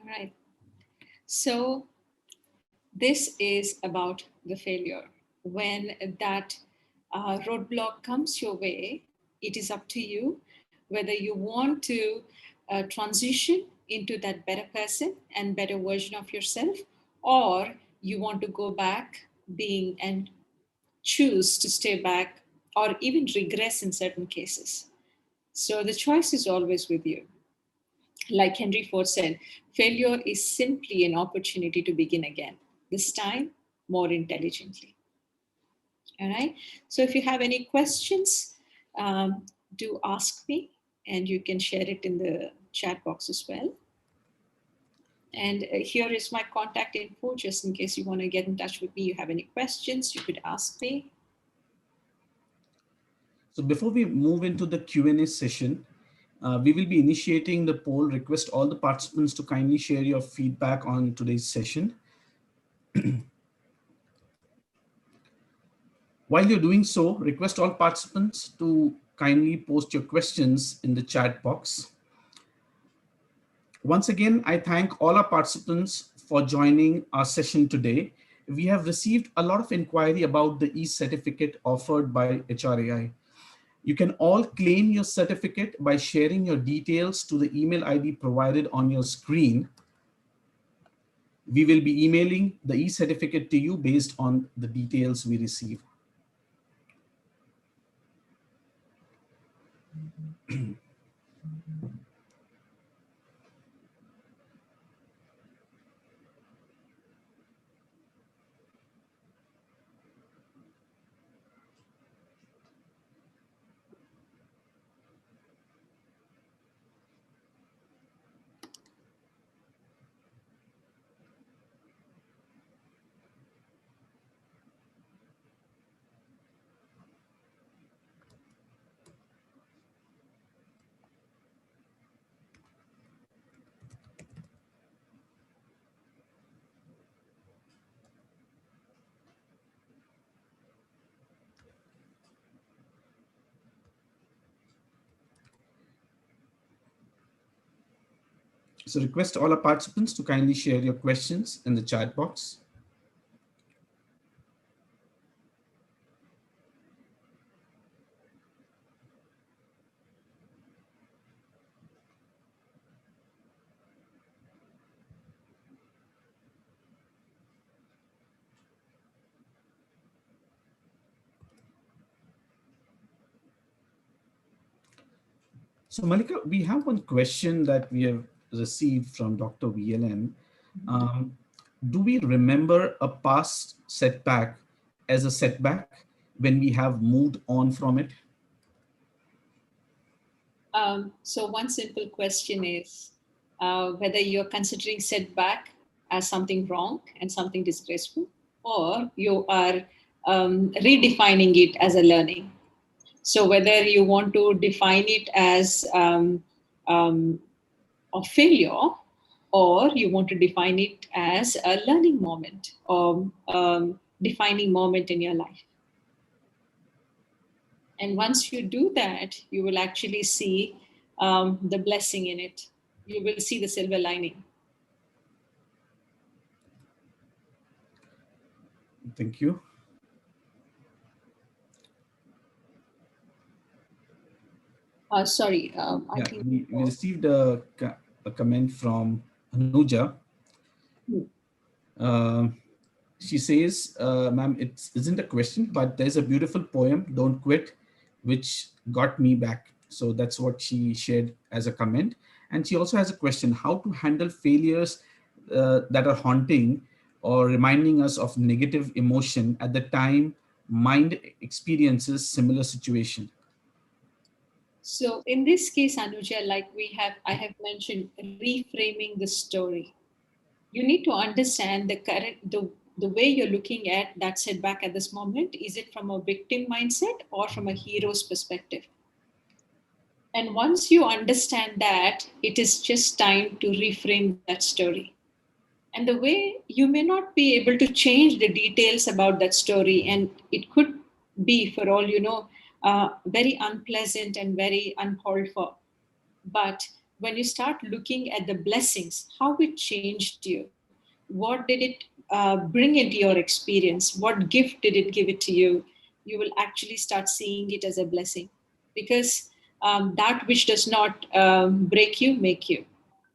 All right. So this is about the failure. When that roadblock comes your way, it is up to you whether you want to transition into that better person and better version of yourself, or you want to go back being and choose to stay back or even regress in certain cases. So the choice is always with you. Like Henry Ford said, failure is simply an opportunity to begin again, this time more intelligently. All right. So if you have any questions, do ask me, and you can share it in the chat box as well. And here is my contact info, just in case you want to get in touch with me. You have any questions, you could ask me. So before we move into the Q&A session, we will be initiating the poll. Request all the participants to kindly share your feedback on today's session. While you're doing so, request all participants to kindly post your questions in the chat box. Once again, I thank all our participants for joining our session today. We have received a lot of inquiry about the e-certificate offered by HRAI. You can all claim your certificate by sharing your details to the email ID provided on your screen. We will be emailing the e-certificate to you based on the details we receive. So request all our participants to kindly share your questions in the chat box. So Malika, we have one question that we have received from Dr. VLN. Do we remember a past setback as a setback when we have moved on from it? So one simple question is whether you're considering setback as something wrong and something disgraceful, or you are redefining it as a learning. So whether you want to define it as a failure, or you want to define it as a learning moment or defining moment in your life. And once you do that, you will actually see the blessing in it. You will see the silver lining. Thank you. Sorry, I Yeah, think. we received a comment from Anuja. Uh, she says, ma'am, it isn't a question, but there's a beautiful poem, Don't Quit, which got me back. So that's what she shared as a comment. And she also has a question, how to handle failures that are haunting or reminding us of negative emotion at the time mind experiences similar situation. So in this case, Anuja, like I have mentioned, reframing the story. You need to understand the way you're looking at that setback at this moment. Is it from a victim mindset or from a hero's perspective? And once you understand that, it is just time to reframe that story. And the way you may not be able to change the details about that story, and it could be, for all you know, very unpleasant and very uncalled for. But when you start looking at the blessings, how it changed you, what did it bring into your experience, what gift did it give it to you, you will actually start seeing it as a blessing. Because that which does not break you, make you.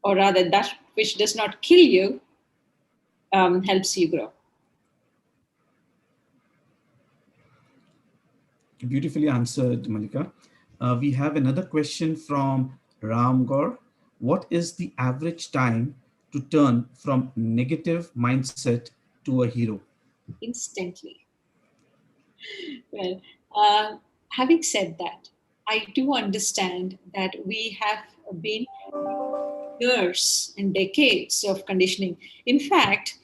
Or rather, that which does not kill you helps you grow. Beautifully answered, Malika. We have another question from Ram Gaur. What is the average time to turn from negative mindset to a hero? Instantly. Well, uh, having said that, I do understand that we have been years and decades of conditioning. In fact,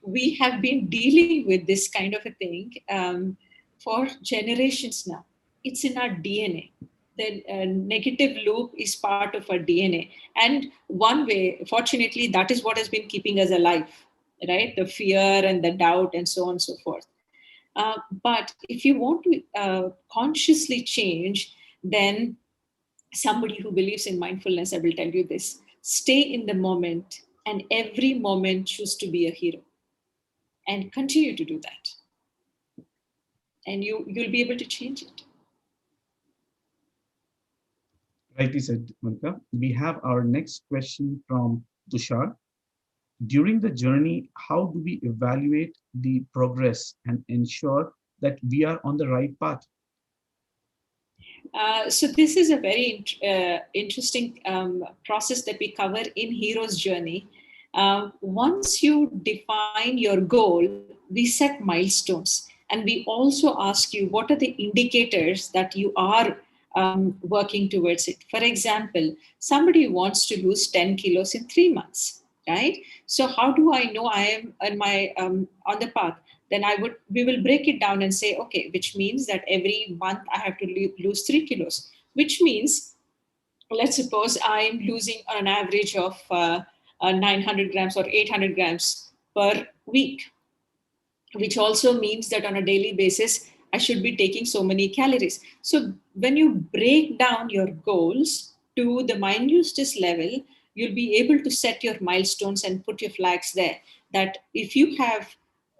we have been dealing with this kind of a thing for generations now. It's in our DNA. The negative loop is part of our DNA. And one way, fortunately, that is what has been keeping us alive, right? The fear and the doubt and so on and so forth. But if you want to consciously change, then somebody who believes in mindfulness, I will tell you this: stay in the moment and every moment choose to be a hero and continue to do that. And you'll be able to change it. Rightly said, Malika. We have our next question from Tushar. During the journey, how do we evaluate the progress and ensure that we are on the right path? So this is a very interesting process that we cover in Hero's Journey. Once you define your goal, we set milestones, and we also ask you what are the indicators that you are working towards it. For example, somebody wants to lose 10 kilos in 3 months, right? So how do I know I am on the path? Then we will break it down and say, okay, which means that every month I have to lose 3 kilos, which means, let's suppose I'm losing on an average of 900 grams or 800 grams per week, which also means that on a daily basis, I should be taking so many calories. So when you break down your goals to the minutest level, you'll be able to set your milestones and put your flags there. That if you have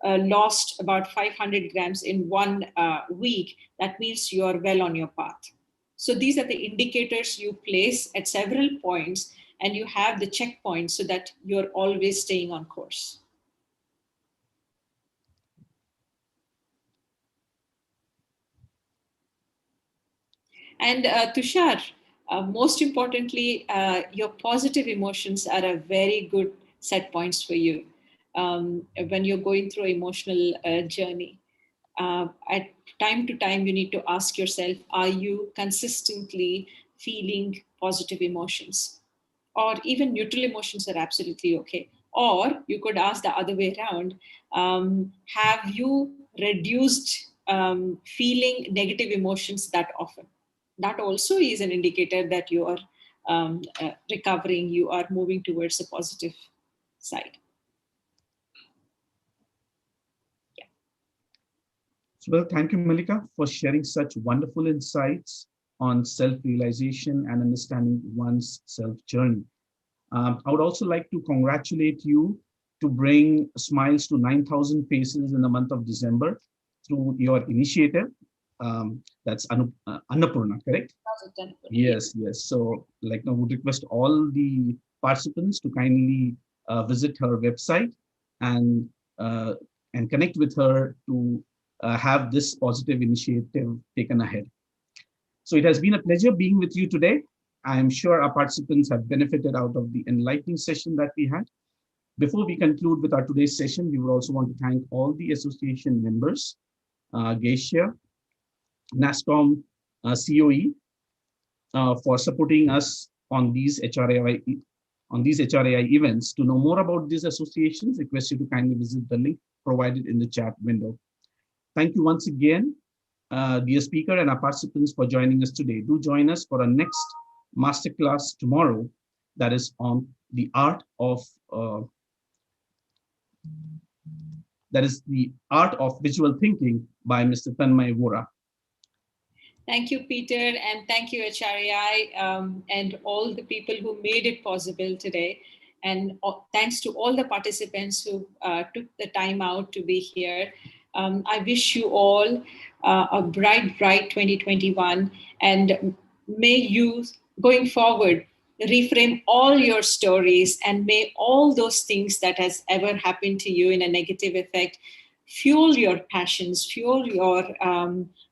lost about 500 grams in 1 week, that means you are well on your path. So these are the indicators you place at several points, and you have the checkpoints so that you're always staying on course. And Tushar, most importantly, your positive emotions are a very good set points for you when you're going through emotional journey. At time to time, you need to ask yourself, are you consistently feeling positive emotions? Or even neutral emotions are absolutely okay. Or you could ask the other way around, have you reduced feeling negative emotions that often? That also is an indicator that you are recovering, you are moving towards a positive side. So, well, thank you, Malika, for sharing such wonderful insights on self-realization and understanding one's self-journey. I would also like to congratulate you to bring smiles to 9,000 faces in the month of December through your initiative. That's Annapurna, correct? Yes, yes. So, like, I would request all the participants to kindly visit her website and uh, and connect with her to have this positive initiative taken ahead. So it has been a pleasure being with you today. I am sure our participants have benefited out of the enlightening session that we had. Before we conclude with our today's session, we would also want to thank all the association members, Geisha, NASCOM, COE, for supporting us on these HRAI events. To know more about these associations, request you to kindly visit the link provided in the chat window. Thank you once again, dear speaker and our participants, for joining us today. Do join us for our next masterclass tomorrow, that is on the art of visual thinking by Mr. Tanmay Vora. Thank you, Peter, and thank you, HRAI, and all the people who made it possible today. And thanks to all the participants who took the time out to be here. I wish you all a bright 2021, and may you, going forward, reframe all your stories, and may all those things that has ever happened to you in a negative effect fuel your passions, fuel your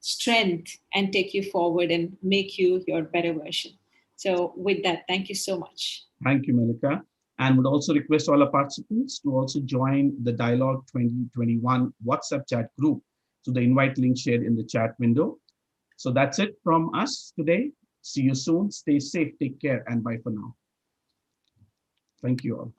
strength, and take you forward and make you your better version. So with that, thank you so much. Thank you, Malika. And would also request all our participants to also join the Dialogue 2021 WhatsApp chat group. So the invite link shared in the chat window. So that's it from us today. See you soon. Stay safe, take care, and bye for now. Thank you all.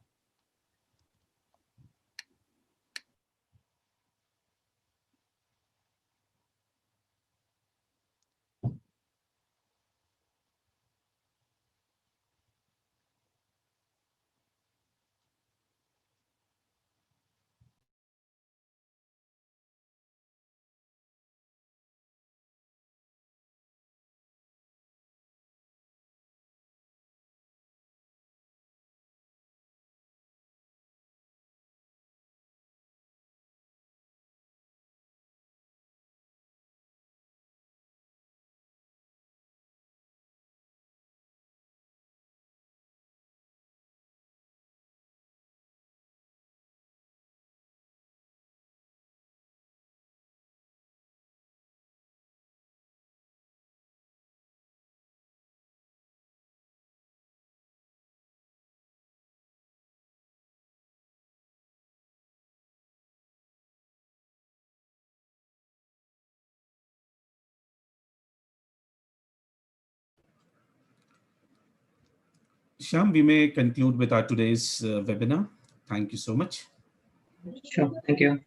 Shyam, we may conclude with our today's webinar. Thank you so much. Sure. Thank you.